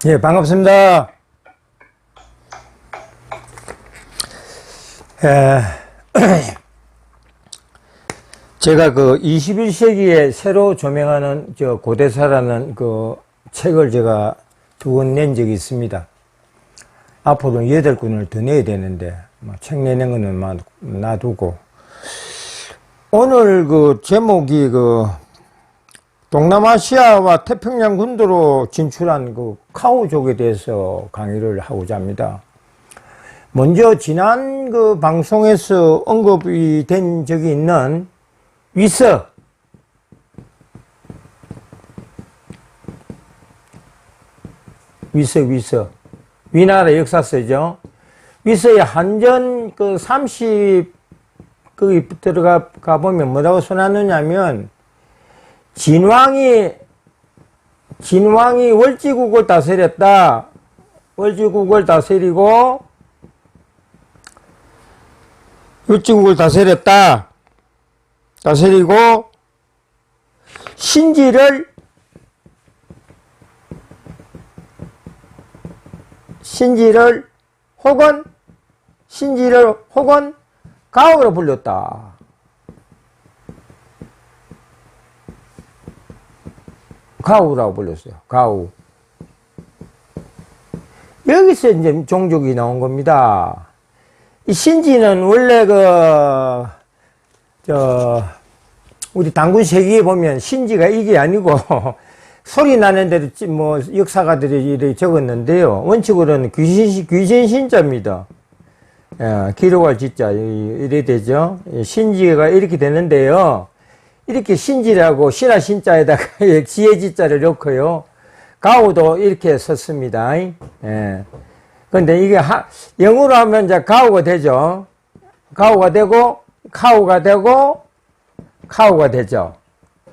예, 반갑습니다. 에, 제가 그 21세기에 새로 조명하는 고대사라는 그 책을 제가 2권 낸 적이 있습니다. 앞으로 8권을 더 내야 되는데, 책 내는 거는 놔두고. 오늘 그 제목이 동남아시아와 태평양 군도로 진출한 그 카오족에 대해서 강의를 하고자 합니다. 먼저 지난 그 방송에서 언급이 된 적이 있는 위서, 위나라 역사서죠. 위서의 한전 30 거기 들어가 보면 뭐라고 써놨느냐면 진왕이 월지국을 다스렸다. 월지국을 다스리고 다스리고 신지를 혹은 가오로 불렸다. 가우라고 불렸어요. 가우. 여기서 이제 종족이 나온 겁니다. 이 신지는 원래 우리 단군 세기에 보면 신지가 이게 아니고 소리 나는 대로 역사가들이 이렇게 적었는데요. 원칙으로는 귀신 신자입니다. 예, 기록할 지자 이래 되죠. 신지가 이렇게 되는데요. 이렇게 신지라고 신하 신자에다가 지혜 지자를 넣고요. 가우도 이렇게 썼습니다. 예. 근데 이게 영어로 하면 이제 가우가 되죠. 가우가 되고 카우가 되죠.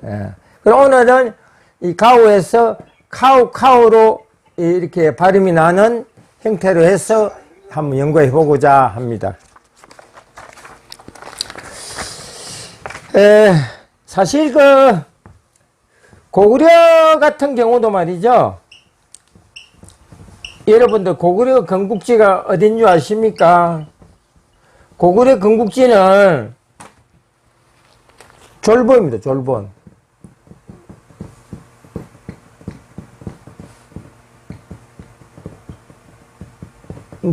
예. 그럼 오늘은 이 가우에서 카우로 이렇게 발음이 나는 형태로 해서 한번 연구해 보고자 합니다. 사실 고구려 같은 경우도 말이죠. 여러분들 고구려 건국지가 어딘 줄 아십니까? 고구려 건국지는 졸본입니다. 졸본.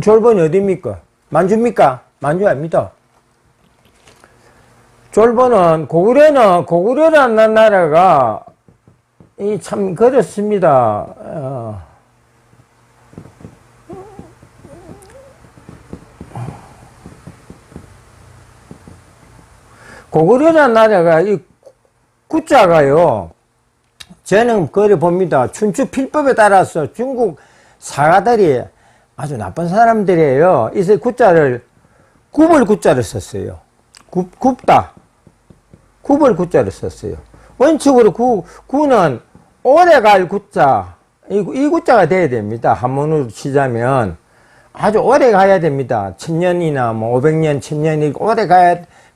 졸본이 어디입니까? 만주입니까? 만주 아닙니다. 졸본은 고구려라는 나라가 참 그렇습니다. 고구려라는 나라가 이 구자가요. 저는 그래 봅니다. 춘추 필법에 따라서 중국 사가들이 아주 나쁜 사람들이에요. 이제 굽을 구자를 썼어요. 굽다. 굽을 구자를 썼어요. 원칙으로 구는 오래갈 구자, 이 구자가 돼야 됩니다. 한문으로 치자면 아주 오래 가야 됩니다. 1000년이나 500년, 1000년이 오래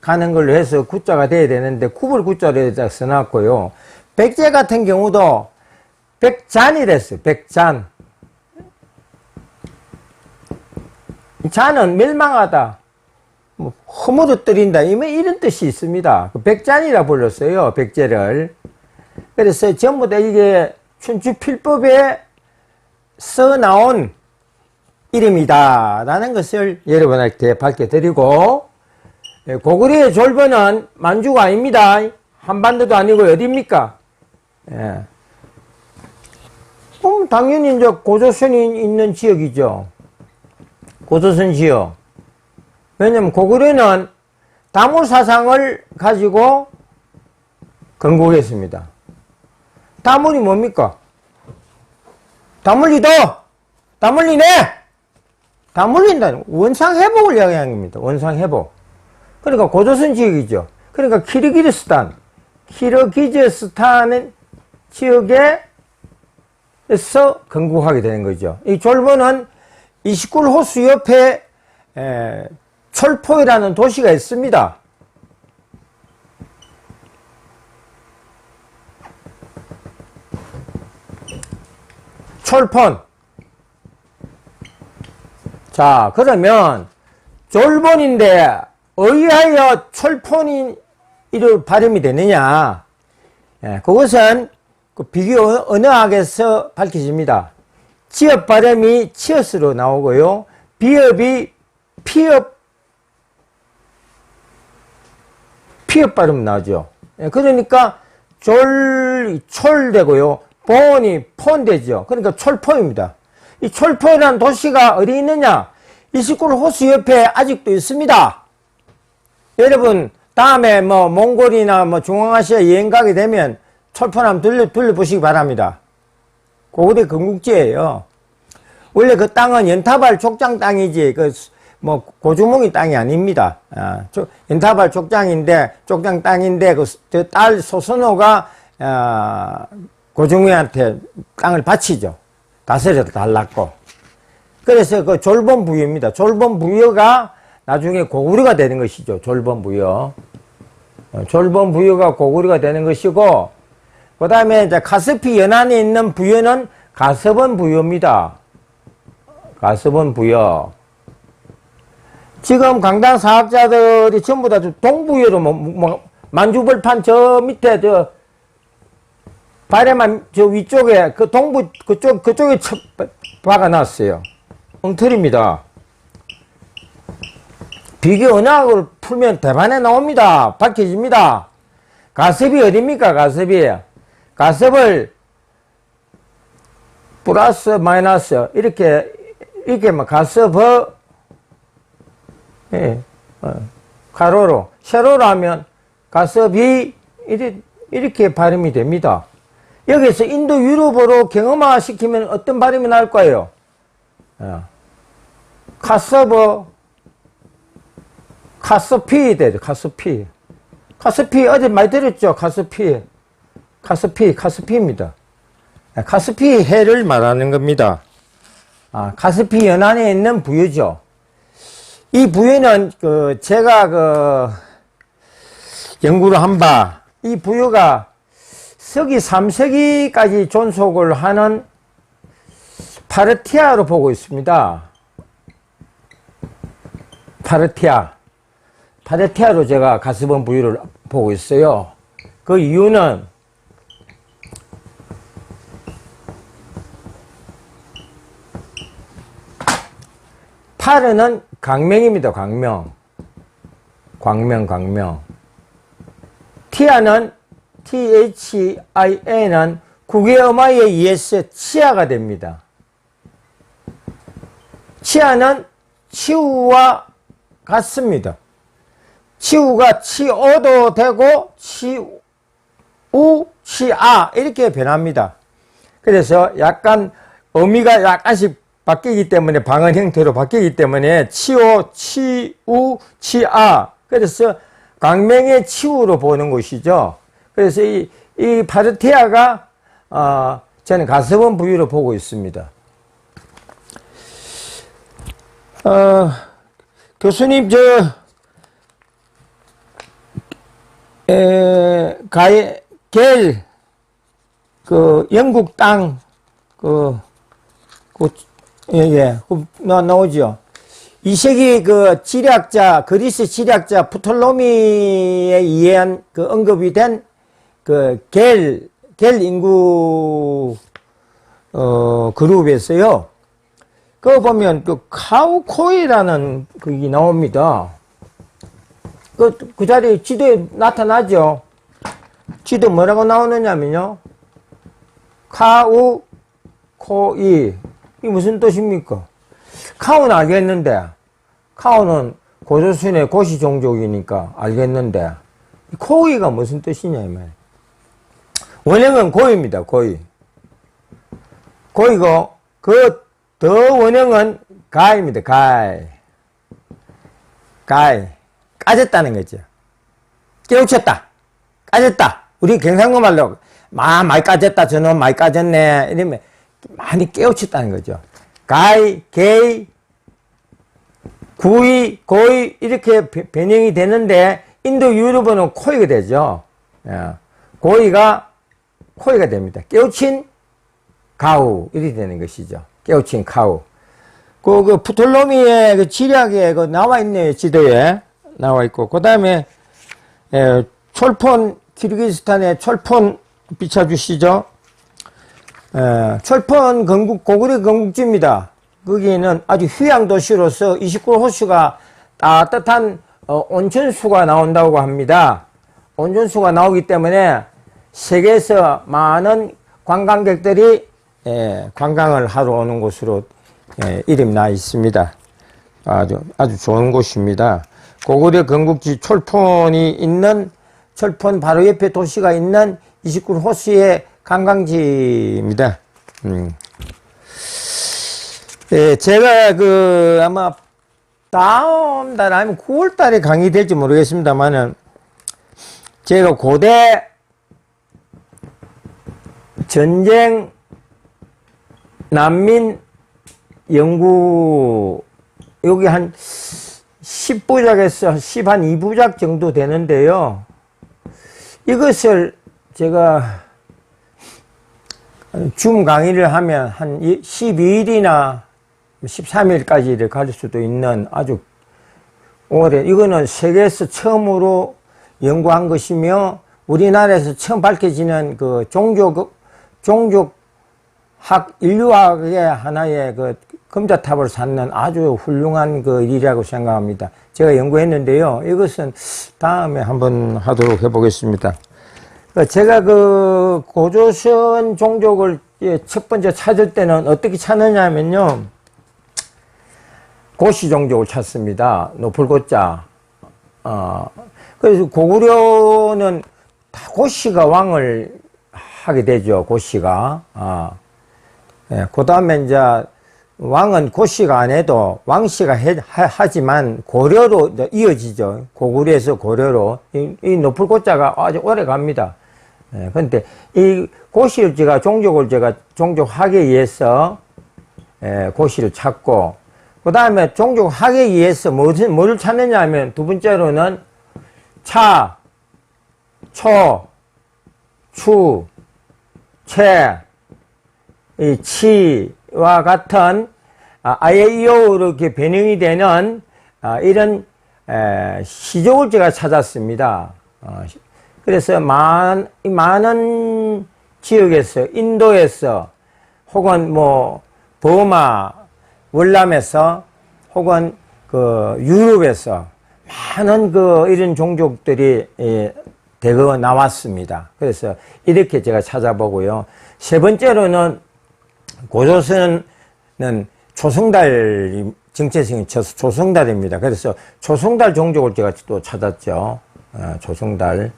가는 걸로 해서 구자가 돼야 되는데 굽을 구자를 써놨고요. 백제 같은 경우도 백잔이랬어요. 백잔. 잔은 멸망하다. 허물어뜨린다. 이런 뜻이 있습니다. 백잔이라 불렀어요. 백제를. 그래서 전부 다 이게 춘추 필법에 써 나온 이름이다. 라는 것을 여러분한테 밝혀드리고, 고구려의 졸본은 만주가 아닙니다. 한반도도 아니고 어디입니까? 예. 당연히 이제 고조선이 있는 지역이죠. 고조선 지역. 왜냐면 고구려는 다물 사상을 가지고 건국했습니다. 다물이 뭡니까? 다물리도! 다물리네! 다물린다는 원상회복을 이야기하는 겁니다. 원상회복. 그러니까 고조선 지역이죠. 그러니까 키르기즈스탄 지역에서 건국하게 되는 거죠. 이 졸본은 이시쿨 호수 옆에 철포이라는 도시가 있습니다. 철폰. 자, 그러면 졸본인데 의하여 철폰이 이로 발음이 되느냐? 예, 그것은 그 비교 언어학에서 밝혀집니다. 지읍 발음이 치엇으로 나오고요. 비읍이 피읍 발음 나오죠. 예, 그러니까 철되고요. 본이 폰되죠. 그러니까 철포입니다. 이 철포라는 도시가 어디 있느냐? 이스쿨 호수 옆에 아직도 있습니다. 여러분, 다음에 몽골이나 중앙아시아 여행 가게 되면 철포 한번 둘러보시기 바랍니다. 고구려 건국지예요. 원래 그 땅은 연타발 족장 땅이지, 고주몽이 땅이 아닙니다. 연타발 족장 땅인데, 저 딸 소선호가, 고종우한테 땅을 바치죠. 다스려 달랐고. 그래서 그 졸본부여입니다. 졸본부여가 나중에 고구려가 되는 것이죠. 졸본부여. 졸본부여가 고구려가 되는 것이고, 그 다음에 이제 카스피 연안에 있는 부여는 가서본부여입니다. 가서본부여. 지금 강당 사학자들이 전부 다 동부여로 만주벌판 저 밑에 발에만 저 위쪽에 그 동부 그쪽에 박아놨어요. 엉터리입니다. 비교 언어학을 풀면 대반에 나옵니다. 밝혀집니다. 가섭이 어딥니까? 가섭을 플러스 마이너스 이렇게 가섭어 가로로 세로로 하면 가섭이 이렇게 발음이 됩니다. 여기서 인도 유럽어로 경험화 시키면 어떤 발음이 나올 거예요? 카스피 되죠. 카스피 어제 많이 들었죠? 카스피입니다. 카스피 해를 말하는 겁니다. 카스피 연안에 있는 부여죠. 이 부여는 제가 연구를 한 바, 이 부여가 서기 3세기까지 존속을 하는 파르티아로 보고 있습니다. 파르티아로 제가 가스본 부여를 보고 있어요. 그 이유는 파르는 광명입니다. 광명. 티아는 THIA는 국외어마에 의해서 치아가 됩니다. 치아는 치우와 같습니다. 치우가 치오도 되고 치우, 치아 이렇게 변합니다. 그래서 약간 의미가 약간씩 바뀌기 때문에 방언 형태로 바뀌기 때문에 치오, 치우, 치아 그래서 광명의 치우로 보는 것이죠. 그래서 이 파르티아가 저는 가서본 부위로 보고 있습니다. 교수님 영국 땅 나오죠. 2세기 지리학자, 그리스 지리학자 프톨로미에 의한 언급이 된 겔 인구, 그룹에서요. 그거 보면 카우코이라는 그게 나옵니다. 그 자리에 지도에 나타나죠. 지도 뭐라고 나오느냐면요. 카우코이. 이게 무슨 뜻입니까? 카우는 알겠는데, 카우는 고조선의 고시 종족이니까 알겠는데, 코이가 무슨 뜻이냐, 이 말. 원형은 고입니다, 고이. 고이고, 더 원형은 가입니다, 가이. 까졌다는 거죠. 깨우쳤다. 까졌다. 우리 경상도 말로, 많이 까졌다, 저놈 많이 까졌네. 이러면, 많이 깨우쳤다는 거죠. 가이, 게이, 구이, 고이, 이렇게 변형이 되는데, 인도 유럽어는 코이가 되죠. 고이가 됩니다. 깨우친 가우, 이렇게 되는 것이죠. 깨우친 가우. 그 프톨로미의 그 지략에 그 나와 있네요. 지도에 나와 있고. 그 다음에, 촐폰, 키르기스탄의 촐폰 비춰주시죠. 촐폰 고구려 건국지입니다. 거기는 아주 휴양 도시로서 29호수가 따뜻한 온천수가 나온다고 합니다. 온천수가 나오기 때문에 세계에서 많은 관광객들이 관광을 하러 오는 곳으로 이름 나 있습니다. 아주 좋은 곳입니다. 고구려 건국지 촐폰이 있는 촐폰 바로 옆에 도시가 있는 29호수의 관광지입니다. 제가 아마 다음 달 아니면 9월 달에 강의될지 모르겠습니다만은 제가 고대 전쟁 난민 연구 여기 한 10부작에서 10한 2부작 정도 되는데요. 이것을 제가 줌 강의를 하면 한 12일이나 13일까지 갈 수도 있는 아주 오래, 이거는 세계에서 처음으로 연구한 것이며 우리나라에서 처음 밝혀지는 그 종족학, 인류학의 하나의 그 금자탑을 쌓는 아주 훌륭한 그 일이라고 생각합니다. 제가 연구했는데요. 이것은 다음에 한번 하도록 해보겠습니다. 제가 그 고조선 종족을 첫 번째 찾을 때는 어떻게 찾느냐면요. 고시 종족을 찾습니다. 높을 고자. 그래서 고구려는 다 고시가 왕을 하게 되죠. 고시가. 그 다음에 이제 왕은 고시가 안 해도 왕씨가 하지만 고려로 이어지죠. 고구려에서 고려로. 이 높을 고자가 아주 오래 갑니다. 그런데 이 고시를 제가 종족학에 의해서 고시를 찾고, 그 다음에 종족학에 의해서 뭐를 찾느냐 하면 두 번째로는 차, 초, 추, 채, 이 치와 같은 아예이오로 이렇게 변형이 되는 이런 시족을 제가 찾았습니다. 그래서 많은 지역에서, 인도에서 혹은 뭐 버마, 월남에서 혹은 그 유럽에서 많은 이런 종족들이 대거 나왔습니다. 그래서 이렇게 제가 찾아보고요. 세 번째로는 고조선은 조성달 정체성이 조성달입니다. 그래서 조성달 종족을 제가 또 찾았죠. 조성달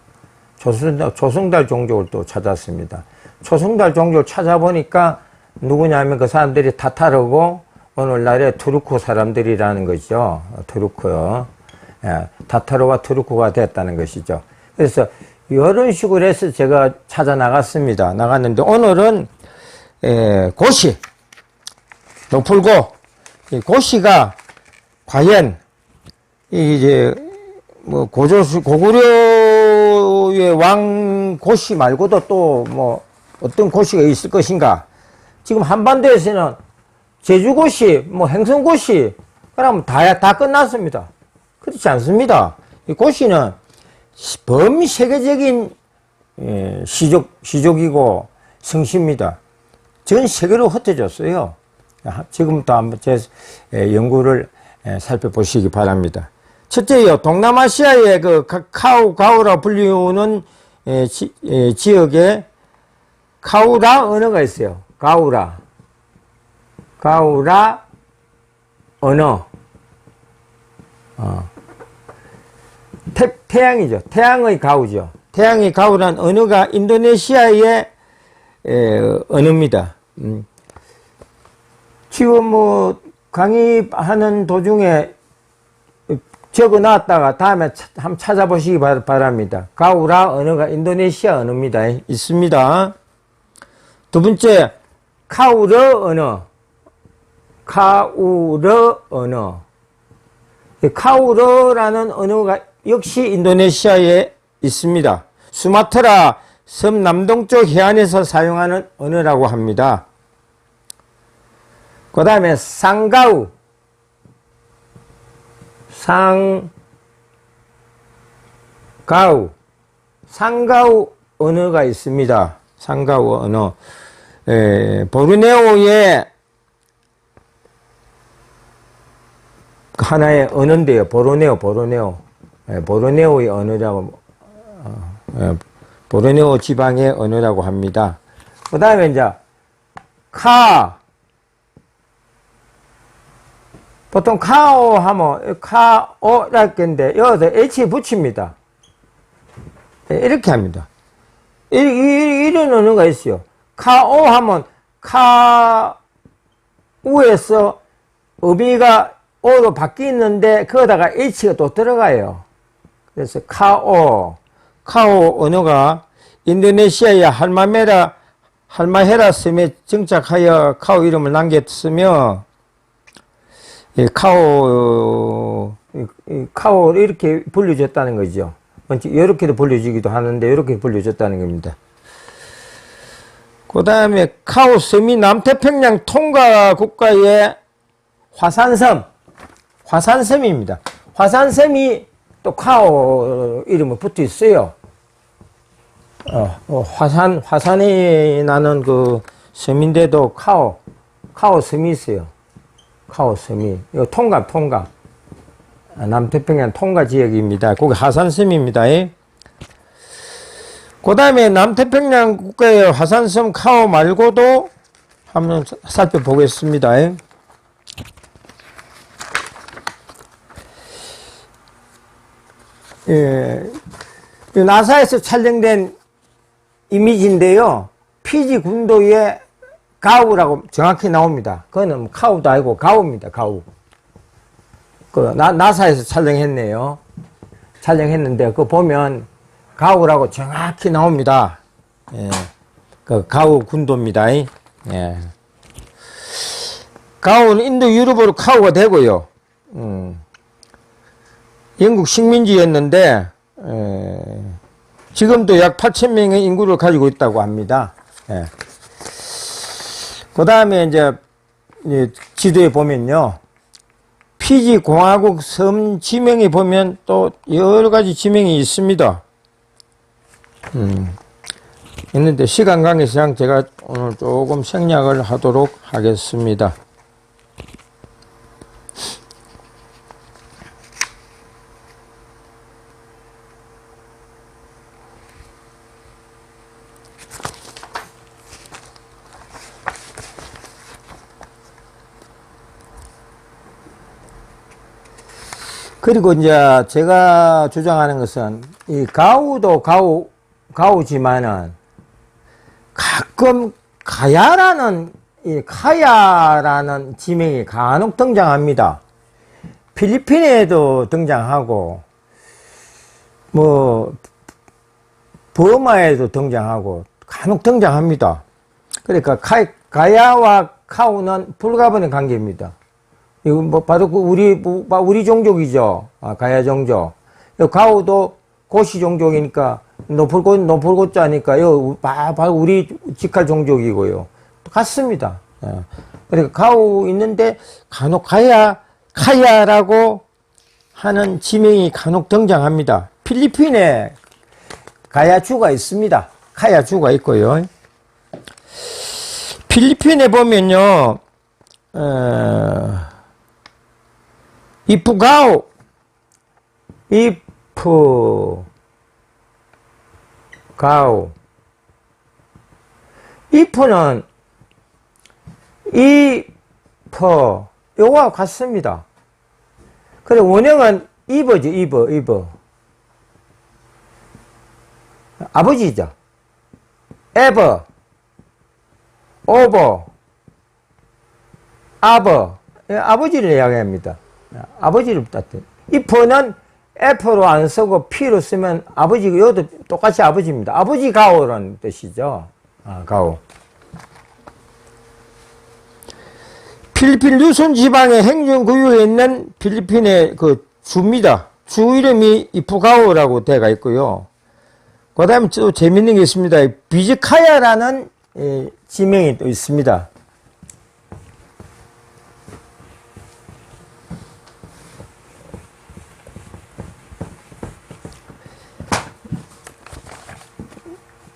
종족을 또 찾았습니다. 조성달 종족을 찾아보니까 누구냐면 그 사람들이 타타르고 오늘날의 투르크 사람들이라는 거죠. 투르크요. 타타르와 투르크가 됐다는 것이죠. 그래서 이런 식으로 해서 제가 찾아 나갔습니다. 나갔는데 오늘은 고시, 높을고, 고시가 과연 이제 뭐 고구려의 왕 고시 말고도 또 뭐 어떤 고시가 있을 것인가? 지금 한반도에서는 제주고시, 뭐 행성고시, 그러면 다 끝났습니다. 그렇지 않습니다. 이 고시는 범세계적인 시족이고 성시입니다. 전 세계로 흩어졌어요. 지금부터 한번 제 연구를 살펴보시기 바랍니다. 첫째요, 동남아시아의 그 가우라 불리우는 지역에 가우라 언어가 있어요. 가우라 언어. 태양이죠. 태양의 가우죠. 태양의 가우란 언어가 인도네시아의 언어입니다. 지금 뭐 강의하는 도중에 적어 놨다가 다음에 한번 찾아보시기 바랍니다. 가우라 언어가 인도네시아 언어입니다. 있습니다. 두 번째, 카우러 언어. 카우러라는 언어가 역시 인도네시아에 있습니다. 수마트라 섬 남동쪽 해안에서 사용하는 언어라고 합니다. 그 다음에 상가우. 상가우 언어가 있습니다. 상가우 언어. 보르네오의 하나의 언어인데요. 보르네오의 언어라고, 보르네오 지방의 언어라고 합니다. 그 다음에 이제, 보통 카오 하면, 카오랄 건데, 여기서 H 붙입니다. 이렇게 합니다. 이런 언어가 있어요. 카오 하면, 카우에서 의미가 O로 바뀌는데, 거기다가 H가 또 들어가요. 그래서 카오 언어가 인도네시아의 할마헤라 섬에 정착하여 카오 이름을 남겼으며, 카오 이렇게 불려졌다는 거죠. 이렇게도 불려지기도 하는데, 이렇게 불려졌다는 겁니다. 그 다음에 카오 섬이 남태평양 통가 국가의 화산섬입니다. 화산섬이 또 카오 이름을 붙어 있어요. 화산이 나는 그 섬인데도 카오 섬이 있어요. 카오 섬이. 이거 통가. 남태평양 통가 지역입니다. 거기 화산섬입니다. 그 다음에 남태평양 국가의 화산섬 카오 말고도 한번 살펴보겠습니다. 나사에서 촬영된 이미지인데요. 피지 군도의 가우라고 정확히 나옵니다. 그거는 카우도 아니고 가우입니다. 가우. 나사에서 촬영했네요. 촬영했는데 그거 보면 가우라고 정확히 나옵니다. 가우 군도입니다. 가우는 인도 유럽어로 카우가 되고요. 영국 식민지였는데 지금도 약 8,000명의 인구를 가지고 있다고 합니다. 그 다음에 이제 지도에 보면요. 피지 공화국 섬 지명에 보면 또 여러 가지 지명이 있습니다. 있는데 시간 관계상 제가 오늘 조금 생략을 하도록 하겠습니다. 그리고 이제 제가 주장하는 것은 이 가우도 가우지만은 가끔 카야라는 지명이 간혹 등장합니다. 필리핀에도 등장하고 뭐 버마에도 등장하고 간혹 등장합니다. 그러니까 가야와 카우는 불가분의 관계입니다. 이거 뭐 바로 우리 종족이죠. 가야 종족. 가우도 고시 종족이니까 노풀고자니까 이거 바로 우리 직할 종족이고요. 같습니다. 그러니까 가우 있는데 간혹 카야라고 하는 지명이 간혹 등장합니다. 필리핀에 가야주가 있습니다. 카야주가 있고요. 필리핀에 보면요. 이프가오, 이프는 요거와 같습니다. 그래 원형은 이버죠. 이버 아버지죠. 에버, 오버, 아버지를 이야기합니다. 아버지를 따뜻해. 이퍼는 F로 안 쓰고 P로 쓰면 아버지가 이것도 똑같이 아버지입니다. 아버지 가오라는 뜻이죠. 가오. 필리핀 루손 지방의 행정구역에 있는 필리핀의 그 주입니다. 주 이름이 이프가오라고 되어 있고요. 그 다음에 또 재밌는 게 있습니다. 비즈카야라는 지명이 또 있습니다.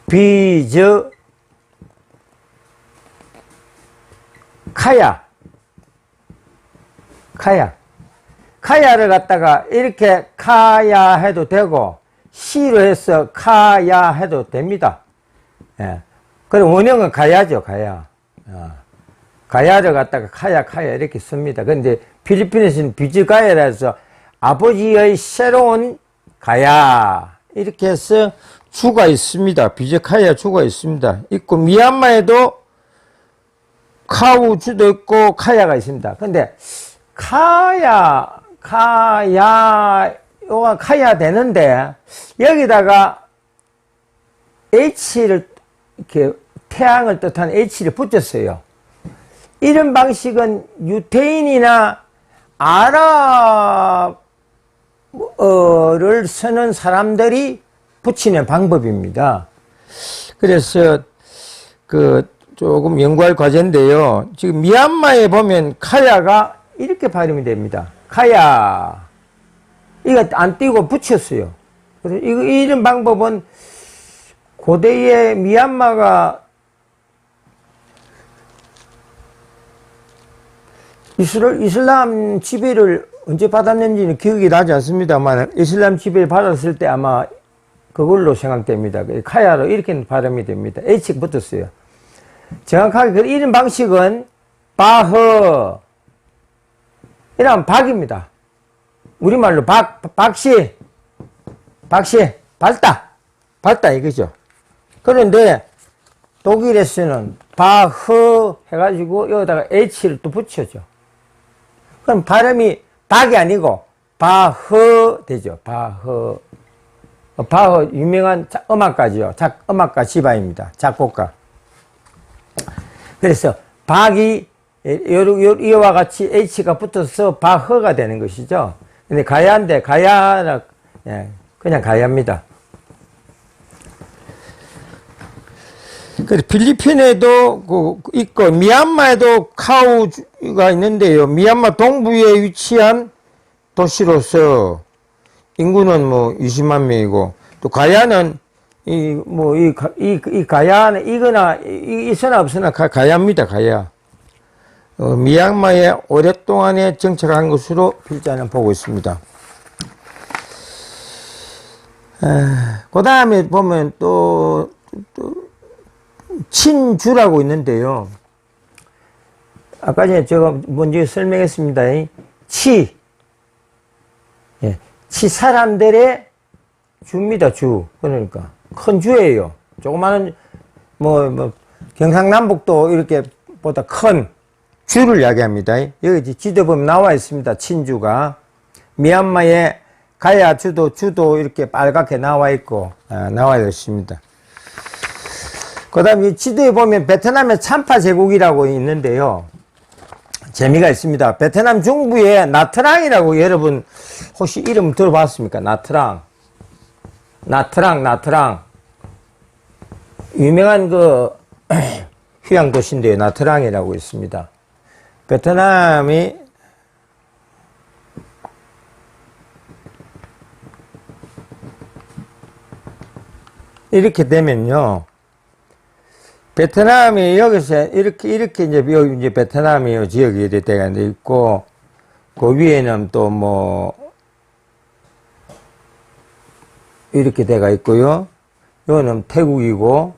비저 카야를 갖다가 이렇게 카야 해도 되고 시로 해서 카야 해도 됩니다. 예. 그럼 원형은 가야죠, 가야. 가야를 갖다가 카야 이렇게 씁니다. 근데 필리핀에서는 비즈가야라 해서 아버지의 새로운 가야 이렇게 해서 주가 있습니다. 비즈카야 주가 있습니다. 있고 미얀마에도 카우 주도 있고 카야가 있습니다. 근데 카야 되는데 여기다가 H를 이렇게 태양을 뜻하는 H를 붙였어요. 이런 방식은 유태인이나 아랍어를 쓰는 사람들이 붙이는 방법입니다. 그래서 조금 연구할 과제인데요. 지금 미얀마에 보면 카야가 이렇게 발음이 됩니다. 카야. 이거 안 띄고 붙였어요. 그래서 이런 방법은 고대의 미얀마가 이슬람 지배를 언제 받았는지는 기억이 나지 않습니다만 이슬람 지배를 받았을 때 아마 그걸로 생각됩니다. 카야로 이렇게 발음이 됩니다. H가 붙었어요. 정확하게 이런 방식은 바허 이러면 박입니다. 우리말로 박씨 밝다 이거죠. 그런데 독일에서는 바허 해가지고 여기다가 H를 또 붙여줘. 그럼 발음이 박이 아니고 바허 되죠. 바허 유명한 음악가죠. 음악가 지바입니다. 작곡가. 그래서 박이 이와 같이 H가 붙어서 바허가 되는 것이죠. 근데 가야인데 가야라 그냥 가야입니다. 그래서 필리핀에도 있고 미얀마에도 카우가 있는데요. 미얀마 동부에 위치한 도시로서 인구는 뭐 20만 명이고 또 가야는 이 가야는 이거나 있으나 없으나 가야입니다. 가야. 미얀마에 오랫동안에 정착한 것으로 필자는 보고 있습니다. 그 다음에 보면 또 친주라고 있는데요. 아까 전에 제가 먼저 설명했습니다. 치 사람들의 주입니다. 주. 그러니까 큰 주예요. 조그마한 경상남북도 이렇게 보다 큰 주를 이야기합니다. 여기 지도 보면 나와 있습니다. 친주가 미얀마의 가야 주도 이렇게 빨갛게 나와 있고 나와 있습니다. 그 다음에 지도에 보면 베트남의 참파 제국이라고 있는데요. 재미가 있습니다. 베트남 중부에 나트랑이라고 여러분 혹시 이름 들어봤습니까? 나트랑. 유명한 휴양 도시인데요. 나트랑이라고 있습니다. 베트남이 이렇게 되면요. 베트남이 여기서 이렇게 이제 베트남이 지역이 이렇게 되어 있고, 그 위에는 또 이렇게 되어 있고요. 여기는 태국이고,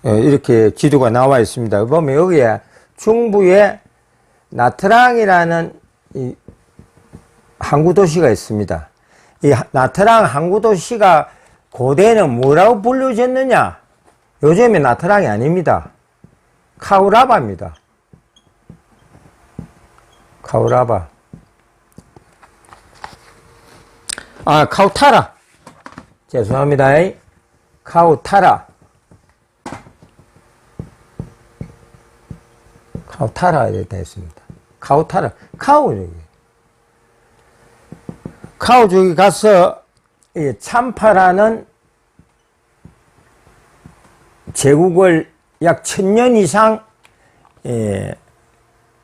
이렇게 지도가 나와 있습니다. 보면 여기에 중부에 나트랑이라는 이 항구 도시가 있습니다. 이 나트랑 항구 도시가 고대에는 뭐라고 불려졌느냐? 요즘에 나트랑이 아닙니다. 카우라바입니다. 카우라바. 카우타라. 죄송합니다. 카우타라. 카우타라 이렇게 되어 있습니다. 카우타라. 카우 저기 가서 참파라는 제국을 약 1000년 이상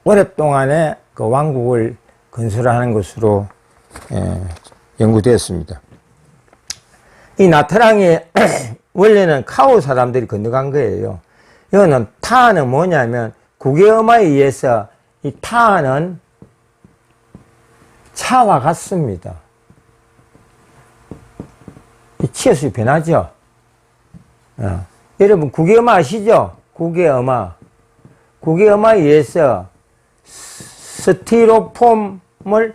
오랫동안의 그 왕국을 건설하는 것으로 연구되었습니다. 이 나트랑에 원래는 카오 사람들이 건너간 거예요. 이거는 타는 뭐냐면 국외음화에 의해서 이 타는 차와 같습니다. 이 치어수이 변하죠. 여러분 국외음화 아시죠? 국외음화. 국외음화에 의해서 스티로폼을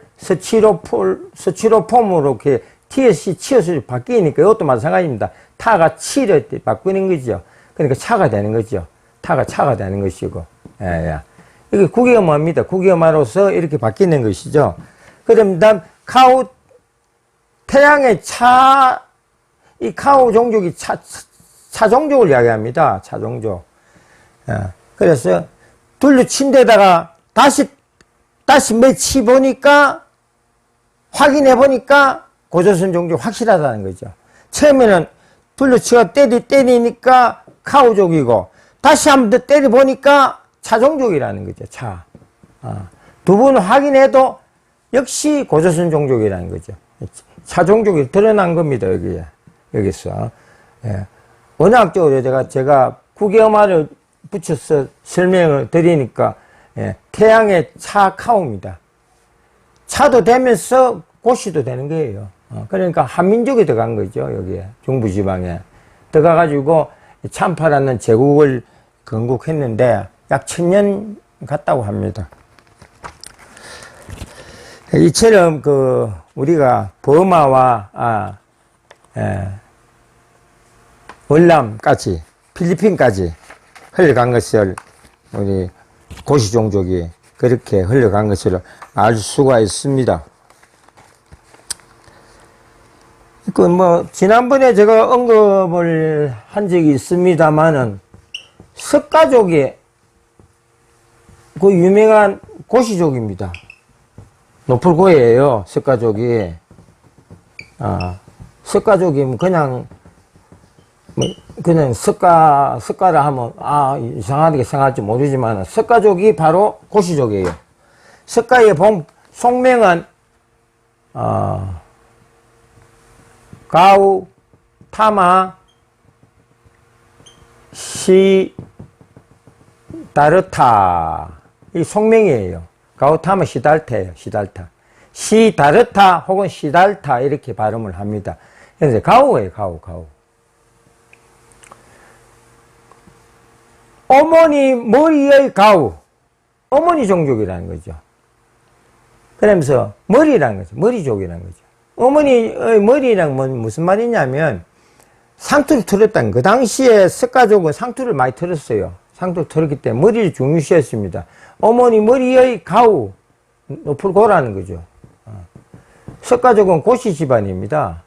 스티로폼으로 이렇게 TSC 치어수이 바뀌니까 이것도 마찬가지입니다. 타가 치를 바꾸는 거죠. 그러니까 차가 되는 거죠. 타가 차가 되는 것이고. 예. 이게 국외음화입니다. 국외음화로서 이렇게 바뀌는 것이죠. 그럼 다음 카오 태양의 차, 이 카오 종족이 차 종족을 이야기합니다. 차 종족. 예. 그래서 둘러친 데다가 다시 매치 보니까 확인해 보니까 고조선 종족 확실하다는 거죠. 처음에는 둘러치가 때리니까 카오족이고 다시 한 번 더 때려 보니까 차 종족이라는 거죠. 차. 두 번 확인해도 역시 고조선 종족이라는 거죠. 차 종족이 드러난 겁니다. 여기서. 예. 원학적으로 제가 국외음화를 붙여서 설명을 드리니까 예. 태양의 차 카오입니다. 차도 되면서 고시도 되는 거예요. 그러니까 한민족이 들어간 거죠. 여기에 중부지방에 들어가가지고 참파라는 제국을 건국했는데 약 1000년 갔다고 합니다. 이처럼 우리가 버마와 월남까지 필리핀까지 흘러간 것을 우리 고시종족이 그렇게 흘러간 것을 알 수가 있습니다. 지난번에 제가 언급을 한 적이 있습니다만은, 석가족이 유명한 고시족입니다. 노풀고예요, 석가족이. 석가족이 그냥 석가라 하면, 이상하게 생각할지 모르지만, 석가족이 바로 고시족이에요. 석가의 속명은, 가우, 타마, 시다르타. 이 속명이에요. 가우, 타마, 시달타예요. 시달타. 시다르타 혹은 시달타 이렇게 발음을 합니다. 그래서 가우예요. 가우. 어머니 머리의 가우. 어머니 종족이라는 거죠. 그러면서 머리라는 거죠. 머리족이라는 거죠. 어머니의 머리랑 무슨 말이냐면 상투를 틀었다는 그 당시에 석가족은 상투를 많이 틀었어요. 상투를 틀었기 때문에 머리를 중요시했습니다. 어머니 머리의 가우, 노풀고라는 거죠. 석가족은 고시 집안입니다.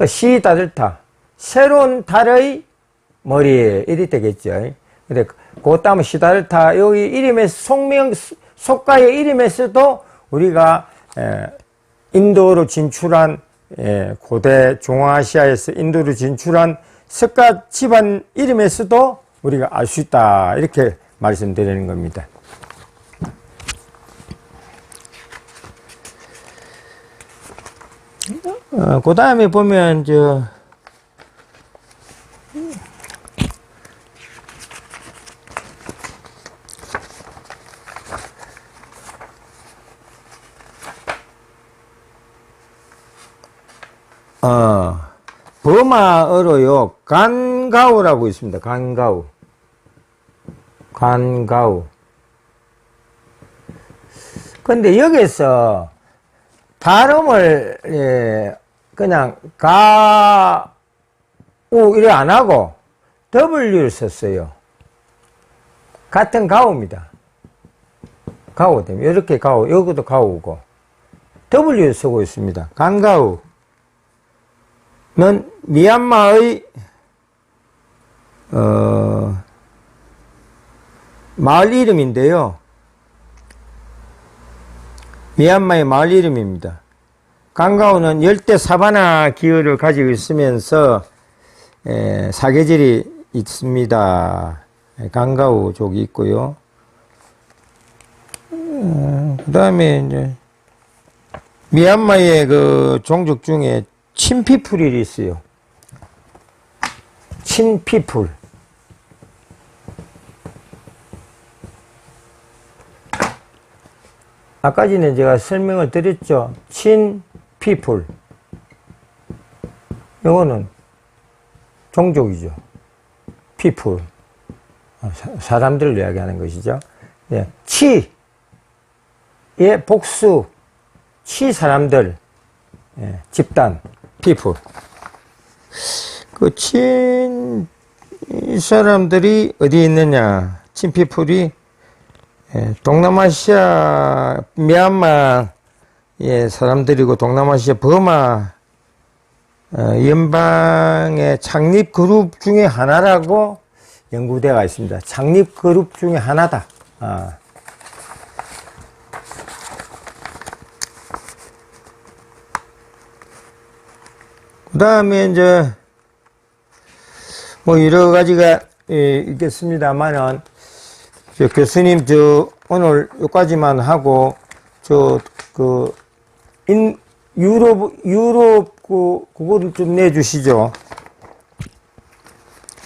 시다르타, 새로운 달의 머리에 이리 되겠죠. 근데 그 다음에 시다르타, 여기 이름에서 속가의 이름에서도 우리가 인도로 진출한 고대 중앙아시아에서 인도로 진출한 석가 집안 이름에서도 우리가 알 수 있다 이렇게 말씀드리는 겁니다. 그 다음에 보면 버마어로요, 간가우라고 있습니다. 간가우. 근데 여기서 발음을, 그냥, 가우, 이래 안 하고, W를 썼어요. 같은 가우입니다. 가우 때문에. 이렇게 가우, 여기도 가우고, W를 쓰고 있습니다. 간가우. 는 미얀마의 마을 이름인데요. 미얀마의 마을 이름입니다. 간가우는 열대 사바나 기후를 가지고 있으면서 사계절이 있습니다. 간가우족이 있고요. 그 다음에 이제 미얀마의 그 종족 중에 침피프릴이 있어요. 친피플. 아까 전에 제가 설명을 드렸죠. 친피플. 이거는 종족이죠. people. 사람들을 이야기하는 것이죠. 예. 치의 복수. 치 사람들. 예. 집단. people. 그 이 사람들이 어디 있느냐. 친 people이 동남아시아 미얀마 사람들이고 동남아시아 버마 연방의 창립 그룹 중에 하나라고 연구되어 있습니다. 창립 그룹 중에 하나다. 그 다음에 이제 뭐 여러 가지가 있겠습니다만은 교수님 오늘 여기까지만 하고 유럽 그거를 좀 내주시죠.